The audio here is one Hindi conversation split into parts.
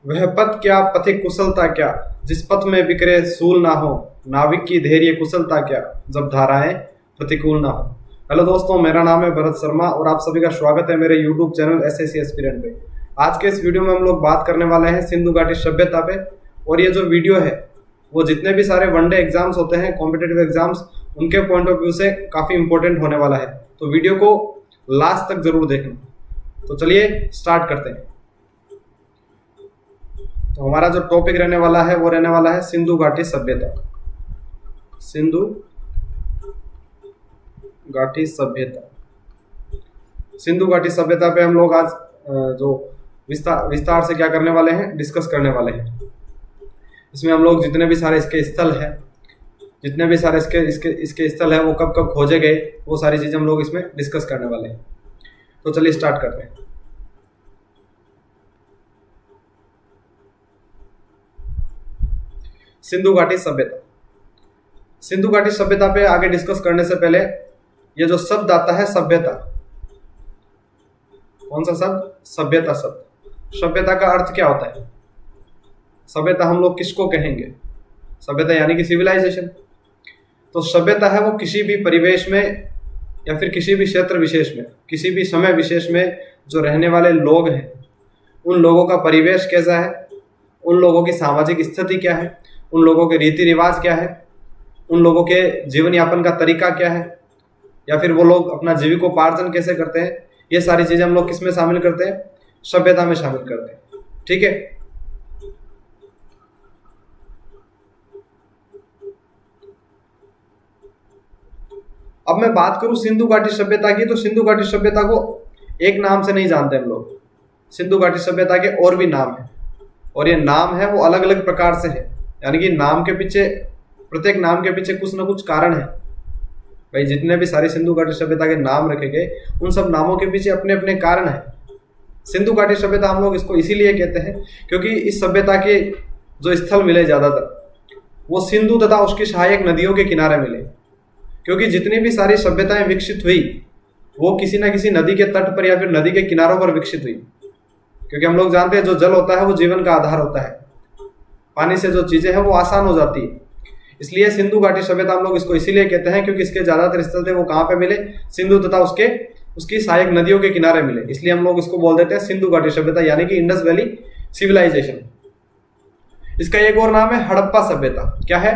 वह पथ क्या पथिक कुशलता क्या, जिस पथ में बिखरे सूल ना हो, नाविक की धैर्य कुशलता क्या, जब धाराएं प्रतिकूल ना हो। हेलो दोस्तों, मेरा नाम है भरत शर्मा और आप सभी का स्वागत है मेरे यूट्यूब चैनल एसएससी एस्पिरेंट पे। आज के इस वीडियो में हम लोग बात करने वाले हैं सिंधु घाटी सभ्यता पे। और ये जो वीडियो है वो जितने भी सारे वनडे एग्जाम्स होते हैं, कॉम्पिटेटिव एग्जाम्स, उनके पॉइंट ऑफ व्यू से काफ़ी इंपॉर्टेंट होने वाला है। तो वीडियो को लास्ट तक जरूर देखना। तो चलिए स्टार्ट करते हैं। तो हमारा जो टॉपिक रहने वाला है वो रहने वाला है सिंधु घाटी सभ्यता। सिंधु घाटी सभ्यता। सिंधु घाटी सभ्यता पे हम लोग आज जो विस्तार से क्या करने वाले हैं, डिस्कस करने वाले हैं। इसमें हम लोग जितने भी सारे इसके स्थल हैं, जितने भी सारे इसके स्थल है, वो कब कब खोजे गए, वो सारी चीज़ें हम लोग इसमें डिस्कस करने वाले हैं। तो चलिए स्टार्ट करते हैं। सिंधु घाटी सभ्यता। सिंधु घाटी सभ्यता पे आगे डिस्कस करने से पहले ये जो शब्द आता है सभ्यता, कौन सा शब्द? सभ्यता शब्द। सभ्यता का अर्थ क्या होता है? सभ्यता हम लोग किसको कहेंगे? सभ्यता यानी कि सिविलाइजेशन। तो सभ्यता है वो किसी भी परिवेश में या फिर किसी भी क्षेत्र विशेष में, किसी भी समय विशेष में जो रहने वाले लोग हैं, उन लोगों का परिवेश कैसा है, उन लोगों की सामाजिक स्थिति क्या है, उन लोगों के रीति रिवाज क्या है, उन लोगों के जीवन यापन का तरीका क्या है, या फिर वो लोग अपना जीविकोपार्जन कैसे करते हैं, ये सारी चीज़ें हम लोग किस में शामिल करते हैं? सभ्यता में शामिल करते हैं। ठीक है। अब मैं बात करूं सिंधु घाटी सभ्यता की, तो सिंधु घाटी सभ्यता को एक नाम से नहीं जानते हम लोग। सिंधु घाटी सभ्यता के और भी नाम हैं, और ये नाम है वो अलग अलग प्रकार से है। यानी कि नाम के पीछे, प्रत्येक नाम के पीछे कुछ ना कुछ कारण है। भाई जितने भी सारी सिंधु घाटी सभ्यता के नाम रखे गए, उन सब नामों के पीछे अपने अपने कारण है। सिंधु घाटी सभ्यता हम लोग इसको इसीलिए कहते हैं क्योंकि इस सभ्यता के जो स्थल मिले ज़्यादातर वो सिंधु तथा उसकी सहायक नदियों के किनारे मिले। क्योंकि जितनी भी सारी सभ्यताएं विकसित हुई वो किसी न किसी नदी के तट पर या फिर नदी के किनारों पर विकसित हुई। क्योंकि हम लोग जानते हैं जो जल होता है वो जीवन का आधार होता है। पानी से जो चीज़ें हैं वो आसान हो जाती है। इसलिए सिंधु घाटी सभ्यता हम लोग इसको इसीलिए कहते हैं क्योंकि इसके ज़्यादातर स्थल थे वो कहाँ पे मिले? सिंधु तथा उसकी सहायक नदियों के किनारे मिले। इसलिए हम लोग इसको बोल देते हैं सिंधु घाटी सभ्यता, यानी कि इंडस वैली सिविलाइजेशन। इसका एक और नाम है हड़प्पा सभ्यता। क्या है?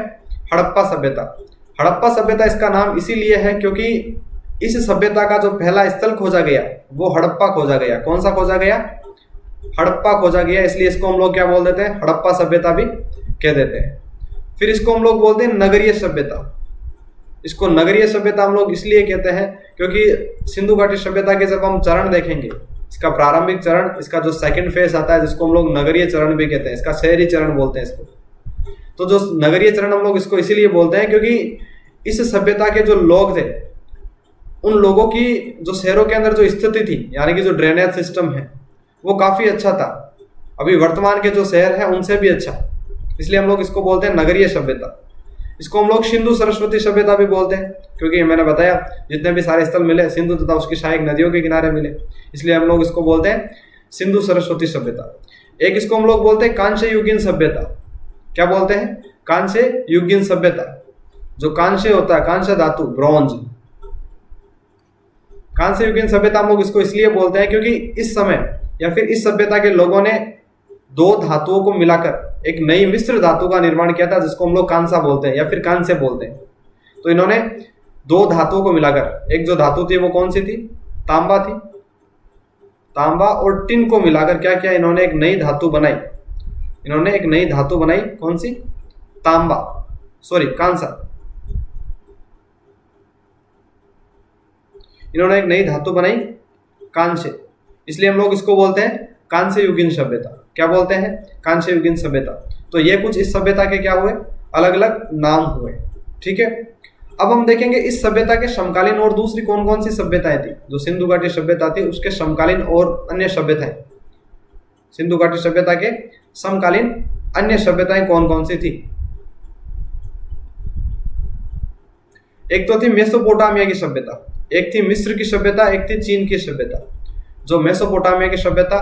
हड़प्पा सभ्यता। हड़प्पा सभ्यता इसका नाम इसीलिए है क्योंकि इस सभ्यता का जो पहला स्थल खोजा गया वो हड़प्पा खोजा गया। कौन सा खोजा गया? हड़प्पा खोजा गया। इसलिए इसको हम लोग क्या बोल देते हैं? हड़प्पा सभ्यता भी कह देते हैं। फिर इसको हम लोग बोलते हैं नगरीय सभ्यता। इसको नगरीय सभ्यता हम लोग इसलिए कहते हैं क्योंकि सिंधु घाटी सभ्यता के जब हम चरण देखेंगे, इसका प्रारंभिक चरण, इसका जो सेकंड फेज आता है जिसको हम लोग नगरीय चरण भी कहते हैं, इसका शहरी चरण बोलते हैं इसको। तो जो नगरीय चरण हम लोग इसको इसीलिए बोलते हैं क्योंकि इस सभ्यता के जो लोग थे, उन लोगों की जो शहरों के अंदर जो स्थिति थी, यानी कि जो ड्रेनेज सिस्टम है वो काफ़ी अच्छा था, अभी वर्तमान के जो शहर हैं उनसे भी अच्छा। इसलिए हम लोग इसको बोलते हैं नगरीय सभ्यता। इसको हम लोग सिंधु सरस्वती सभ्यता भी बोलते हैं क्योंकि मैंने बताया जितने भी सारे स्थल मिले सिंधु तथा उसकी सहायक नदियों के किनारे मिले, इसलिए हम लोग इसको बोलते हैं सिंधु सरस्वती सभ्यता। एक इसको हम लोग बोलते हैं कांस्य युगीन सभ्यता। क्या बोलते हैं? कांस्य युगीन सभ्यता। जो कांस्य होता है, कांस्य धातु, ब्रॉन्ज, कांस्य युगीन सभ्यता हम लोग इसको इसलिए बोलते हैं क्योंकि इस समय या फिर इस सभ्यता के लोगों ने दो धातुओं को मिलाकर एक नई मिश्र धातु का निर्माण किया था जिसको हम लोग कांसा बोलते हैं या फिर कांस्य बोलते हैं। तो इन्होंने दो धातुओं को मिलाकर, एक जो धातु थी वो कौन सी थी? तांबा थी। तांबा और टिन को मिलाकर क्या किया? इन्होंने एक नई धातु बनाई। इन्होंने एक नई धातु बनाई। कौन सी? कांसा। इन्होंने एक नई धातु बनाई, कांस्य। इसलिए हम लोग इसको बोलते हैं कांस्य युगीन सभ्यता। क्या बोलते हैं? कांस्य युगीन सभ्यता। तो ये कुछ इस सभ्यता के क्या हुए? अलग अलग नाम हुए। ठीक है। अब हम देखेंगे इस सभ्यता के समकालीन और दूसरी कौन कौन सी सभ्यताएं थी। जो सिंधु घाटी सभ्यता थी उसके समकालीन और अन्य सभ्यताएं, सिंधु घाटी सभ्यता के समकालीन अन्य सभ्यताएं कौन कौन सी थी? एक तो थी मेसोपोटामिया की सभ्यता, एक थी मिस्र की सभ्यता, एक थी चीन की सभ्यता। जो मेसोपोटामिया की सभ्यता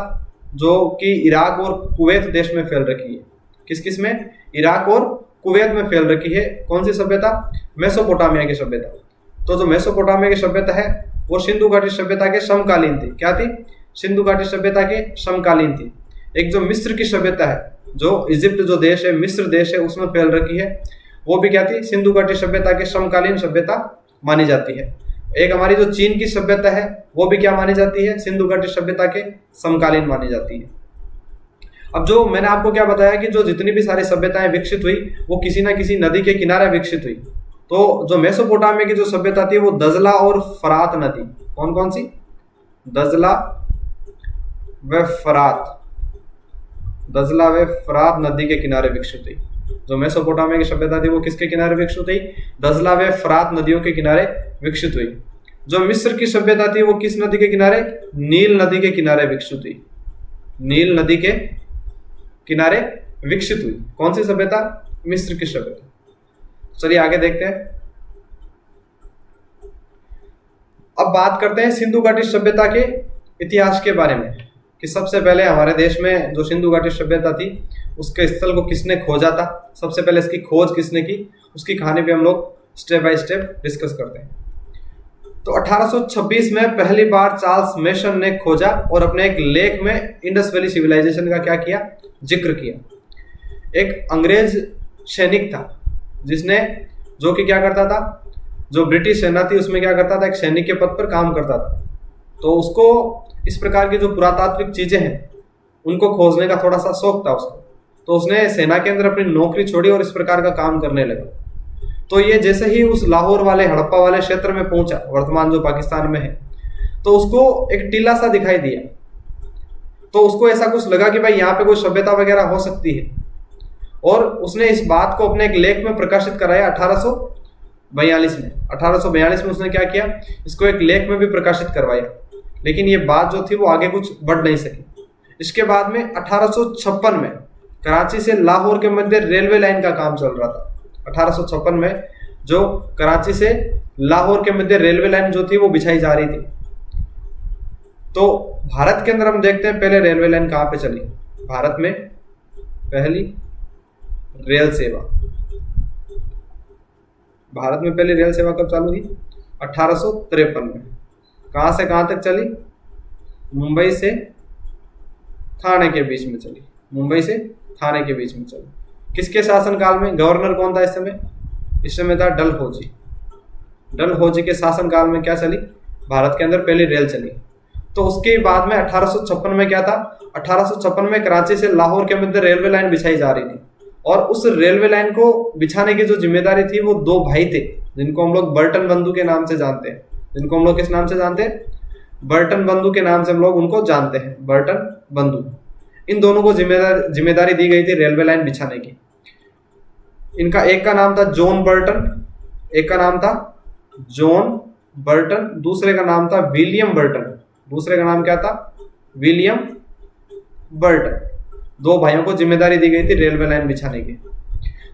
जो कि इराक और कुवैत देश में फैल रखी है। किस किस में? इराक और कुवैत में फैल रखी है। कौन सी सभ्यता? मेसोपोटामिया की सभ्यता। तो जो मेसोपोटामिया की सभ्यता है वो सिंधु घाटी सभ्यता के समकालीन थी। क्या थी? सिंधु घाटी सभ्यता के समकालीन थी। एक जो मिस्र की सभ्यता है, जो इजिप्ट जो देश है, मिस्र देश है, उसमें फैल रखी है, वो भी क्या थी? सिंधु घाटी सभ्यता के समकालीन सभ्यता मानी जाती है। एक हमारी जो चीन की सभ्यता है वो भी क्या मानी जाती है? सिंधु घाटी सभ्यता के समकालीन मानी जाती है। अब जो मैंने आपको क्या बताया कि जो जितनी भी सारी सभ्यताएं विकसित हुई वो किसी ना किसी नदी के किनारे विकसित हुई। तो जो मेसोपोटामिया की जो सभ्यता थी वो दजला और फरात नदी, कौन कौन सी? दजला व फरात, दजला व फरात नदी के किनारे विकसित हुई। जो मेसोपोटामिया की सभ्यता थी वो किसके किनारे विकसित हुई? दजला व फरात नदियों के किनारे विकसित हुई। जो मिस्र की सभ्यता थी वो किस नदी के किनारे? नील नदी के किनारे विकसित हुई। नील नदी के किनारे विकसित हुई। कौन सी सभ्यता? मिस्र की सभ्यता। चलिए आगे देखते हैं। अब बात करते हैं सिंधु घाटी सभ्यता के इतिहास के बारे में कि सबसे पहले हमारे देश में जो सिंधु घाटी सभ्यता थी उसके स्थल को किसने खोजा था, सबसे पहले इसकी खोज किसने की, उसकी कहानी पे हम लोग स्टेप बाय स्टेप डिस्कस करते हैं। तो 1826 में पहली बार चार्ल्स मेसन ने खोजा और अपने एक लेख में इंडस वैली सिविलाइजेशन का क्या किया? जिक्र किया। एक अंग्रेज सैनिक था जिसने, जो कि क्या करता था, जो ब्रिटिश सेना थी उसमें क्या करता था, एक सैनिक के पद पर काम करता था। तो उसको इस प्रकार की जो पुरातात्विक चीजें हैं उनको खोजने का थोड़ा सा शौक था उसको। तो उसने सेना के अंदर अपनी नौकरी छोड़ी और इस प्रकार का काम करने लगा। तो ये जैसे ही उस लाहौर वाले, हड़प्पा वाले क्षेत्र में पहुंचा, वर्तमान जो पाकिस्तान में है, तो उसको एक टीला सा दिखाई दिया। तो उसको ऐसा कुछ लगा कि भाई यहाँ पे कोई सभ्यता वगैरह हो सकती है, और उसने इस बात को अपने एक लेख में प्रकाशित कराया 1842 में। 1842 में उसने क्या किया? इसको एक लेख में भी प्रकाशित करवाया। लेकिन ये बात जो थी वो आगे कुछ बढ़ नहीं सकी। इसके बाद में 1856 में कराची से लाहौर के मध्य रेलवे लाइन का काम चल रहा था। 1856 में जो कराची से लाहौर के मध्य रेलवे लाइन जो थी वो बिछाई जा रही थी। तो भारत के अंदर हम देखते हैं पहले रेलवे लाइन कहाँ पे चली। भारत में पहली रेल सेवा, भारत में पहली रेल सेवा कब चालू हुई? 1853 में। कहाँ से कहाँ तक चली? मुंबई से थाने के बीच में चली। मुंबई से थाने के बीच में चली। किसके शासनकाल में? गवर्नर कौन था इस समय? इस समय था डलहौजी। डलहौजी के शासनकाल में क्या चली? भारत के अंदर पहली रेल चली। तो उसके बाद में 1856 में क्या था? 1856 में कराची से लाहौर के मध्य रेलवे लाइन बिछाई जा रही थी, और उस रेलवे लाइन को बिछाने की जो जिम्मेदारी थी वो दो भाई थे जिनको हम लोग बर्टन बंधु के नाम से जानते हैं। जिनको हम लोग किस नाम से जानते हैं? बर्टन बंधु के नाम से हम लोग उनको जानते हैं, बर्टन बंधु। इन दोनों को जिम्मेदारी दी गई थी रेलवे लाइन बिछाने की। इनका एक का नाम था जॉन बर्टन, एक का नाम था जॉन बर्टन, दूसरे का नाम था विलियम बर्टन। दूसरे का नाम क्या था? William Burton. दो भाइयों को जिम्मेदारी दी गई थी रेलवे लाइन बिछाने की।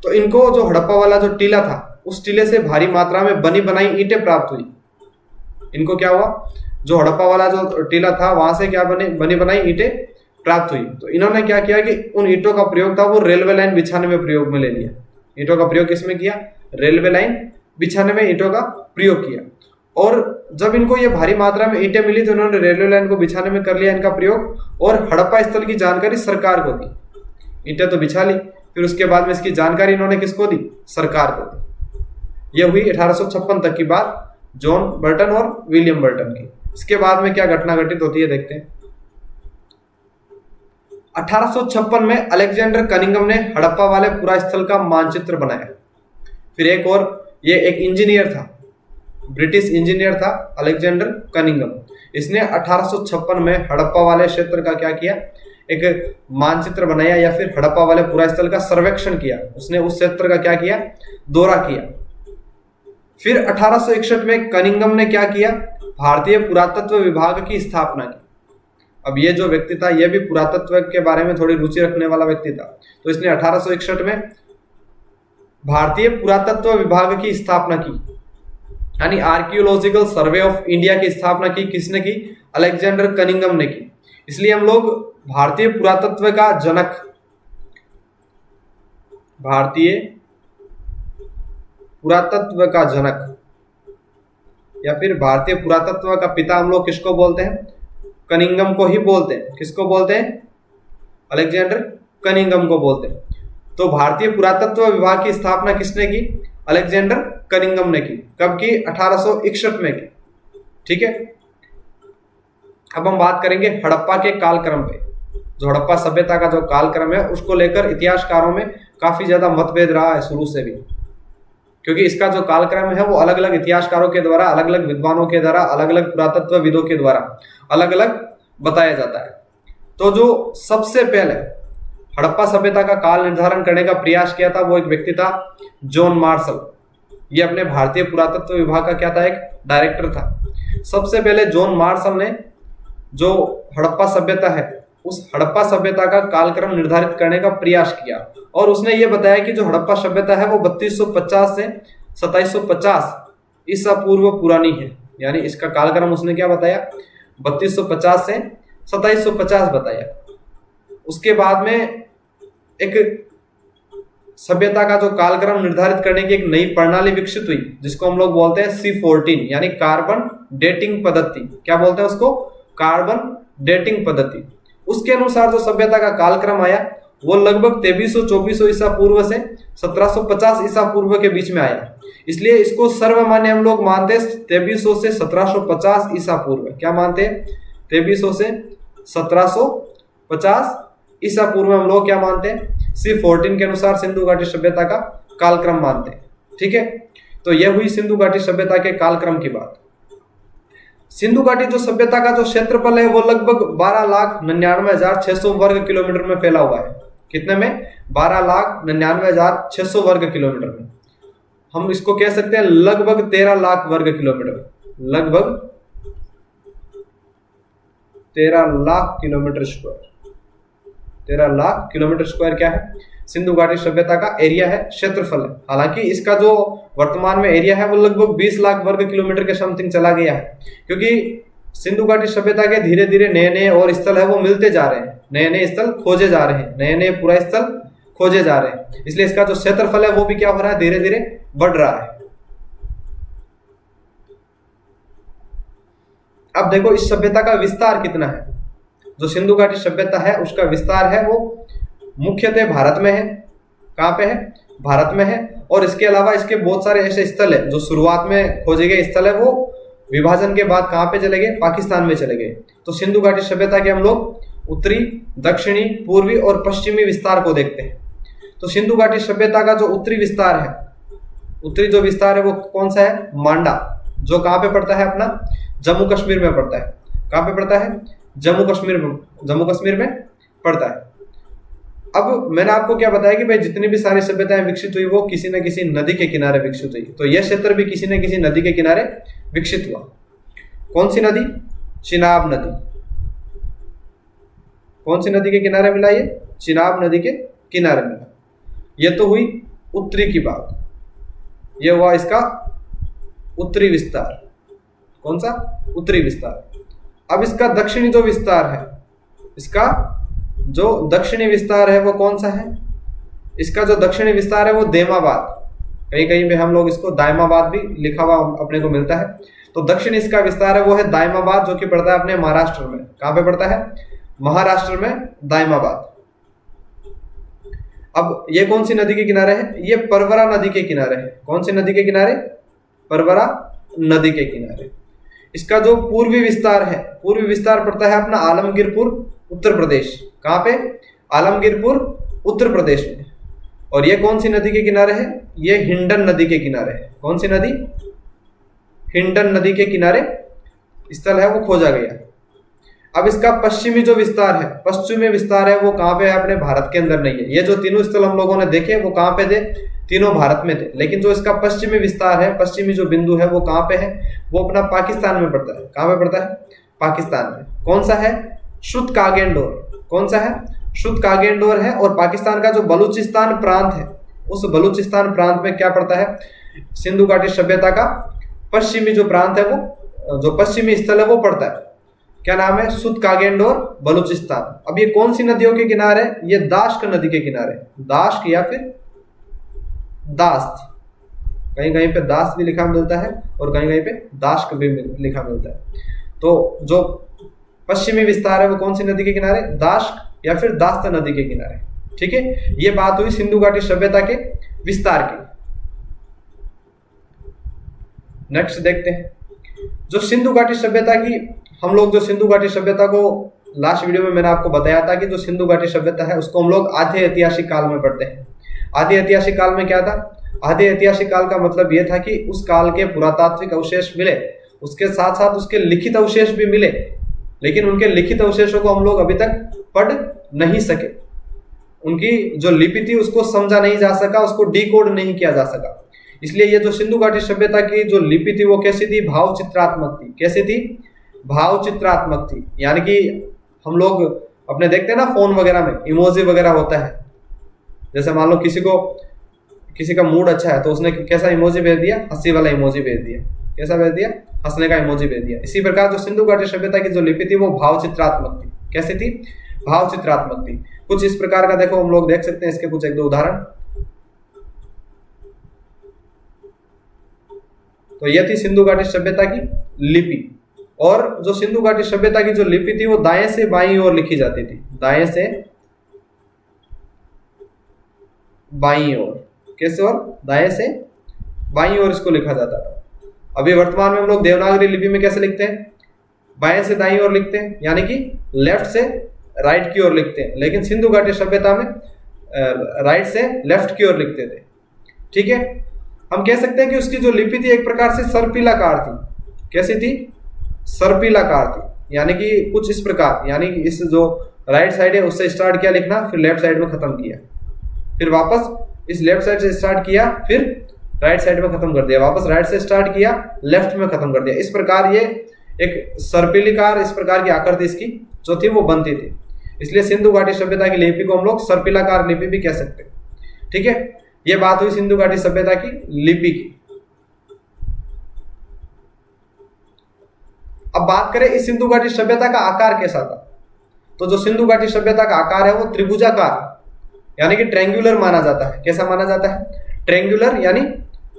तो इनको जो हड़प्पा वाला जो टीला था उस टीले से भारी मात्रा में बनी बनाई ईंटें प्राप्त हुई। इनको क्या हुआ? जो हड़प्पा वाला जो टीला था वहां से क्या बनी बनाई ईंटें प्राप्त हुई। तो इन्होंने क्या किया कि उन ईंटों का प्रयोग था वो रेलवे लाइन बिछाने में प्रयोग में ले लिया। ईंटों का प्रयोग किसमें किया? रेलवे लाइन बिछाने में ईंटों का प्रयोग किया। और जब इनको ये भारी मात्रा में ईंटें मिली तो उन्होंने रेलवे लाइन को बिछाने में कर लिया इनका प्रयोग, और हड़प्पा स्थल की जानकारी सरकार को दी। ईंटें तो बिछा ली, फिर उसके बाद में इसकी जानकारी इन्होंने किसको दी? सरकार को दी। ये हुई 1856 तक की बात जॉन बर्टन और विलियम बर्टन की। इसके बाद में क्या घटना घटित होती है देखते हैं। 1856 में अलेक्जेंडर कनिंघम ने हड़प्पा वाले पूरा स्थल का मानचित्र बनाया। फिर एक और, ये एक इंजीनियर था, ब्रिटिश इंजीनियर था अलेक्जेंडर कनिंघम। इसने 1856 में हड़प्पा वाले क्षेत्र का क्या किया? एक मानचित्र बनाया, या फिर हड़प्पा वाले पूरा स्थल का सर्वेक्षण किया। उसने उस क्षेत्र का क्या किया? दौरा किया। फिर 1861 में कनिंघम ने क्या किया? भारतीय पुरातत्व विभाग की स्थापना की। अब ये जो व्यक्ति था ये भी पुरातत्व के बारे में थोड़ी रुचि रखने वाला व्यक्ति था। तो इसने 1861 में भारतीय पुरातत्व विभाग की स्थापना की, यानी आर्कियोलॉजिकल सर्वे ऑफ इंडिया की स्थापना की। किसने की? अलेक्जेंडर कनिंघम ने की। इसलिए हम लोग भारतीय पुरातत्व का जनक, भारतीय पुरातत्व का जनक या फिर भारतीय पुरातत्व का पिता हम लोग किसको बोलते हैं? कनिंघम को ही बोलते हैं। किसको बोलते हैं? अलेक्जेंडर कनिंघम को बोलते हैं। तो भारतीय पुरातत्व विभाग की स्थापना किसने की? अलेक्जेंडर कनिंघम ने की। कब की? 1861 में की। ठीक है। अब हम बात करेंगे हड़प्पा के कालक्रम पे। जो हड़प्पा सभ्यता का जो कालक्रम है उसको लेकर इतिहासकारों में काफी ज्यादा मतभेद रहा है शुरू से भी, क्योंकि इसका जो कालक्रम है वो अलग अलग इतिहासकारों के द्वारा, अलग अलग विद्वानों के द्वारा, अलग अलग पुरातत्वविदों के द्वारा अलग अलग बताया जाता है। तो जो सबसे पहले हड़प्पा सभ्यता का काल निर्धारण करने का प्रयास किया था वो एक व्यक्ति था, जॉन मार्शल। ये अपने भारतीय पुरातत्व विभाग का क्या था? एक डायरेक्टर था। सबसे पहले जॉन मार्शल ने जो हड़प्पा सभ्यता है उस हड़प्पा सभ्यता का कालक्रम निर्धारित करने का प्रयास किया, और उसने ये बताया कि जो हड़प्पा सभ्यता है वो 3250 से 2750 ईसा पूर्व पुरानी है। यानी इसका कालक्रम उसने क्या बताया? 3250 से 2750 बताया। उसके बाद में एक सभ्यता का जो कालक्रम निर्धारित करने की एक नई प्रणाली विकसित हुई, जिसको हम लोग बोलते हैं C14 यानी कार्बन डेटिंग पद्धति। क्या बोलते हैं उसको? कार्बन डेटिंग पद्धति। उसके अनुसार जो सभ्यता का कालक्रम आया वो लगभग 2300-2400 ईसा पूर्व से 1750 ईसा पूर्व के बीच में आया। इसलिए इसको सर्वमान्य हम लोग मानते हैं 2300 से 1750 ईसा पूर्व। क्या मानते हैं? 2300 से 1750 ईसा पूर्व हम लोग क्या मानते हैं? C14 के अनुसार सिंधु घाटी सभ्यता का कालक्रम मानते हैं। ठीक है। तो यह हुई सिंधु घाटी सभ्यता के कालक्रम की बात। सिंधु घाटी जो सभ्यता का जो क्षेत्रफल है वो लगभग 12,99,600 वर्ग किलोमीटर में फैला हुआ है। कितने में? 12,99,600 वर्ग किलोमीटर में। हम इसको कह सकते हैं लगभग 13 लाख वर्ग किलोमीटर। लगभग 13 lakh kilometre square. 13 lakh kilometre square क्या है? सिंधु घाटी सभ्यता का एरिया है, क्षेत्रफल है। हालांकि इसका जो वर्तमान में एरिया है वो लगभग 20 लाख वर्ग किलोमीटर के समथिंग चला गया है, क्योंकि सिंधु घाटी सभ्यता के धीरे धीरे नए नए और स्थल है वो मिलते जा रहे हैं, नए नए स्थल खोजे जा रहे हैं, नए नए पूरा स्थल खोजे जा रहे हैं। इसलिए इसका जो क्षेत्रफल है वो भी क्या हो रहा है? धीरे धीरे बढ़ रहा है। अब देखो इस सभ्यता का विस्तार कितना है। जो सिंधु घाटी सभ्यता है उसका विस्तार है वो मुख्यतः भारत में है। कहाँ पे है? भारत में है। और इसके अलावा इसके बहुत सारे ऐसे स्थल है जो शुरुआत में खोजे गए स्थल है वो विभाजन के बाद कहाँ पे चले गए? पाकिस्तान में चले गए। तो सिंधु घाटी सभ्यता के हम लोग उत्तरी, दक्षिणी, पूर्वी और पश्चिमी विस्तार को देखते हैं। तो सिंधु घाटी सभ्यता का जो उत्तरी विस्तार है, उत्तरी जो विस्तार है वो कौन सा है? मांडा, जो कहाँ पे पड़ता है? अपना जम्मू कश्मीर में पड़ता है। कहाँ पे पड़ता है? जम्मू कश्मीर में पड़ता है। अब मैंने आपको क्या बताया कि भाई जितनी भी सारी सभ्यताएं विकसित हुई वो किसी न किसी नदी के किनारे विकसित हुई। तो यह क्षेत्र भी किसी न किसी नदी के किनारे विकसित हुआ। कौन सी नदी? चिनाब नदी। कौन सी नदी के किनारे मिला? ये चिनाब नदी के किनारे मिला। ये तो हुई उत्तरी की बात। ये हुआ इसका उत्तरी विस्तार। कौन सा? उत्तरी विस्तार। अब इसका दक्षिणी जो विस्तार है, इसका जो दक्षिणी विस्तार है वो कौन सा है? इसका जो दक्षिणी विस्तार है वो देमाबाद, कहीं कहीं में हम लोग इसको दायमाबाद भी लिखा हुआ अपने को मिलता है। तो दक्षिण इसका विस्तार है वो है दायमाबाद, जो कि पड़ता है अपने महाराष्ट्र में। कहाँ पे पड़ता है? महाराष्ट्र में दायमाबाद। अब ये कौन सी नदी के किनारे है? ये परवरा नदी के किनारे है। कौन सी नदी के किनारे? परवरा नदी के किनारे। इसका जो पूर्वी विस्तार है, पूर्वी विस्तार पड़ता है अपना आलमगीरपुर, उत्तर प्रदेश। कहाँ पे? आलमगीरपुर, उत्तर प्रदेश में। और ये कौन सी नदी के किनारे है? ये हिंडन नदी के किनारे है। कौन सी नदी? हिंडन नदी के किनारे स्थल है वो खोजा गया। अब इसका पश्चिमी जो विस्तार है, पश्चिमी विस्तार है वो कहाँ पे है? अपने भारत के अंदर नहीं है। ये जो तीनों स्थल हम लोगों ने देखे वो कहाँ पे थे? तीनों भारत में थे। लेकिन जो इसका पश्चिमी विस्तार है, पश्चिमी जो बिंदु है वो कहाँ पे है? वो अपना पाकिस्तान में पड़ता है। कहाँ पे पड़ता है? पाकिस्तान में। कौन सा है? शुद्ध कागेंडोर। कौन सा है? शुद्ध कागेंडोर है। और पाकिस्तान का जो बलूचिस्तान प्रांत है, उस बलूचिस्तान प्रांत में क्या पड़ता है? सिंधु घाटी सभ्यता का पश्चिमी जो प्रांत है वो, जो पश्चिमी स्थल है वो पड़ता है। क्या नाम है, सुतकागेंड और बलूचिस्तान। अब ये कौन सी नदियों के किनारे, ये दाश्क नदी के किनारे, दाश्क या फिर दास्त, कहीं कहीं पे दास्त भी लिखा मिलता है और कहीं कहीं पे दाश्क भी लिखा मिलता है। तो जो पश्चिमी विस्तार है वो कौन सी नदी के किनारे, दाश्क या फिर दास्त नदी के किनारे। ठीक है, ये बात हुई सिंधु घाटी सभ्यता के विस्तार की। नेक्स्ट देखते हैं, जो सिंधु घाटी सभ्यता की, हम लोग जो सिंधु घाटी सभ्यता को लास्ट वीडियो में मैंने आपको बताया था कि जो सिंधु घाटी सभ्यता है उसको हम लोग आधे ऐतिहासिक काल में पढ़ते हैं। आधे ऐतिहासिक काल में क्या था, आधे ऐतिहासिक काल का मतलब यह था कि उस काल के पुरातात्विक अवशेष मिले, उसके साथ साथ उसके लिखित अवशेष भी मिले, लेकिन उनके लिखित अवशेषों को हम लोग अभी तक पढ़ नहीं सके। उनकी जो लिपि थी उसको समझा नहीं जा सका, उसको डिकोड नहीं किया जा सका। इसलिए ये जो सिंधु घाटी सभ्यता की जो लिपि थी वो कैसी थी, भाव चित्रात्मक थी। कैसी थी, भाव चित्रात्मक थी। यानी कि हम लोग अपने देखते हैं ना फोन वगैरह में इमोजी वगैरह होता है, जैसे मान लो किसी का मूड अच्छा है तो उसने कैसा इमोजी भेज दिया, हंसी वाला इमोजी भेज दिया। कैसा भेज दिया, हंसने का इमोजी भेज दिया। इसी प्रकार जो सिंधु घाटी सभ्यता की जो लिपि थी वो भाव चित्रात्मक थी। कैसी थी, भाव चित्रात्मक थी। कुछ इस प्रकार का देखो हम लोग देख सकते हैं, इसके कुछ एक दो उदाहरण। तो यह थी सिंधु घाटी सभ्यता की लिपि। और जो सिंधु घाटी सभ्यता की जो लिपि थी वो दाएं से बाईं ओर लिखी जाती थी, दाएं से बाईं ओर। कैसे ओर, दाएं से बाईं ओर इसको लिखा जाता था। अभी वर्तमान में हम लोग देवनागरी लिपि में कैसे लिखते हैं, बाएं से दाईं ओर लिखते हैं, यानी कि लेफ्ट से राइट की ओर लिखते हैं। लेकिन सिंधु घाटी सभ्यता में राइट से लेफ्ट की ओर लिखते थे। ठीक है, हम कह सकते हैं कि उसकी जो लिपि थी एक प्रकार से सर्पिलाकार थी। कैसी थी, सर्पिलाकार थी। यानी कि कुछ इस प्रकार, यानी कि इस जो राइट साइड है उससे स्टार्ट किया लिखना, फिर लेफ्ट साइड में खत्म किया, फिर वापस इस लेफ्ट साइड से स्टार्ट किया, फिर राइट साइड में खत्म कर दिया, वापस राइट से स्टार्ट किया, लेफ्ट में खत्म कर दिया। इस प्रकार ये एक सर्पिलाकार, इस प्रकार की आकृति इसकी जो थी वो बनती थी। इसलिए सिंधु घाटी सभ्यता की लिपि को हम लोग सर्पिलाकार लिपि भी कह सकते हैं। ठीक है, ये बात हुई सिंधु घाटी सभ्यता की लिपि की। अब बात करें इस सिंधु घाटी सभ्यता का आकार कैसा था। तो जो सिंधु घाटी सभ्यता का आकार है वो त्रिभुजाकार यानी कि ट्रायंगुलर माना जाता है। कैसा माना जाता है, ट्रायंगुलर यानी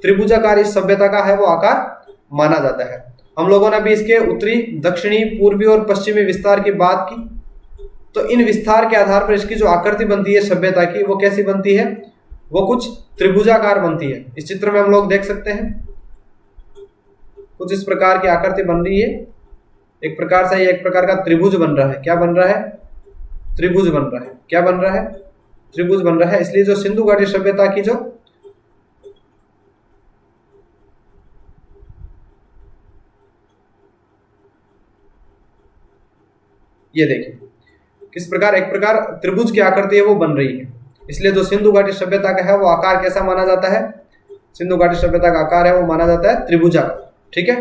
त्रिभुजाकार इस सभ्यता का है वो आकार माना जाता है। हम लोगों ने भी इसके उत्तरी, दक्षिणी, पूर्वी और पश्चिमी विस्तार की बात की। तो इन विस्तार के आधार पर इसकी जो आकृति बनती है सभ्यता की वो कैसी बनती है, वो कुछ त्रिभुजाकार बनती है। इस चित्र में हम लोग देख सकते हैं कुछ इस प्रकार की आकृति बन रही है। एक प्रकार से ये एक प्रकार का त्रिभुज बन रहा है। क्या बन रहा है, त्रिभुज बन रहा है। क्या बन रहा है, त्रिभुज बन रहा है। इसलिए जो सिंधु घाटी सभ्यता की जो ये देखिए किस प्रकार एक प्रकार त्रिभुज की आकृति है वो बन रही है। इसलिए जो सिंधु घाटी सभ्यता का है वो आकार कैसा माना जाता है, सिंधु घाटी सभ्यता का आकार है वो माना जाता है त्रिभुजाकार। ठीक है,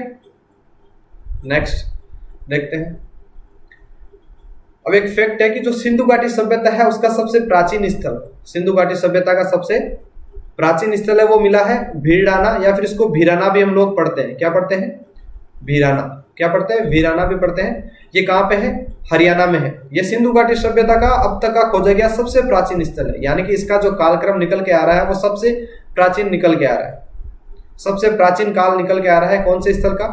नेक्स्ट देखते हैं। अब एक फैक्ट है कि जो सिंधु घाटी सभ्यता है उसका सबसे प्राचीन स्थल, सिंधु घाटी सभ्यता का सबसे प्राचीन स्थल है वो मिला है भीड़ाना, या फिर इसको भीराना भी हम लोग पढ़ते हैं। क्या पढ़ते हैं, भीराना। क्या पढ़ते हैं, भीराना भी पढ़ते हैं। ये कहाँ पे है, हरियाणा में है। ये सिंधु घाटी सभ्यता का अब तक का खोजा गया सबसे प्राचीन स्थल है। यानी कि इसका जो कालक्रम निकल के आ रहा है वो सबसे प्राचीन निकल के आ रहा है, सबसे प्राचीन काल निकल के आ रहा है। कौन से स्थल का,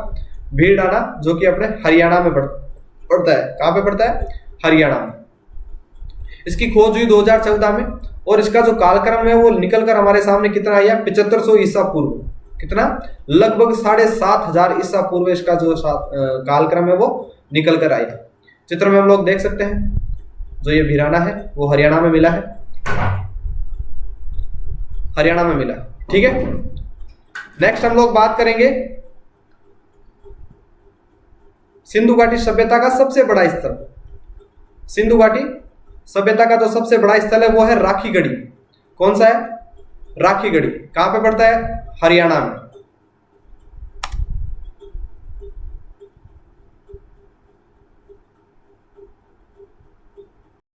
भीड़ाना, जो कि अपने हरियाणा में पड़ता है। कहाँ पे पड़ता है, हरियाणा में। इसकी खोज हुई 2014 में और इसका जो कालक्रम है वो निकल कर हमारे सामने कितना आया, 7500 ईसा पूर्व। कितना, लगभग 7500 ईसा पूर्व इसका जो कालक्रम है वो निकल कर आया। चित्र में हम लोग देख सकते हैं जो ये भीराना है वो हरियाणा में मिला है, हरियाणा में मिला। ठीक है, नेक्स्ट हम लोग बात करेंगे सिंधु घाटी सभ्यता का सबसे बड़ा स्थल। सिंधु घाटी सभ्यता का जो सबसे बड़ा स्थल है वो है राखीगढ़ी। कौन सा है, राखीगढ़ी। कहां पे पड़ता है, हरियाणा में।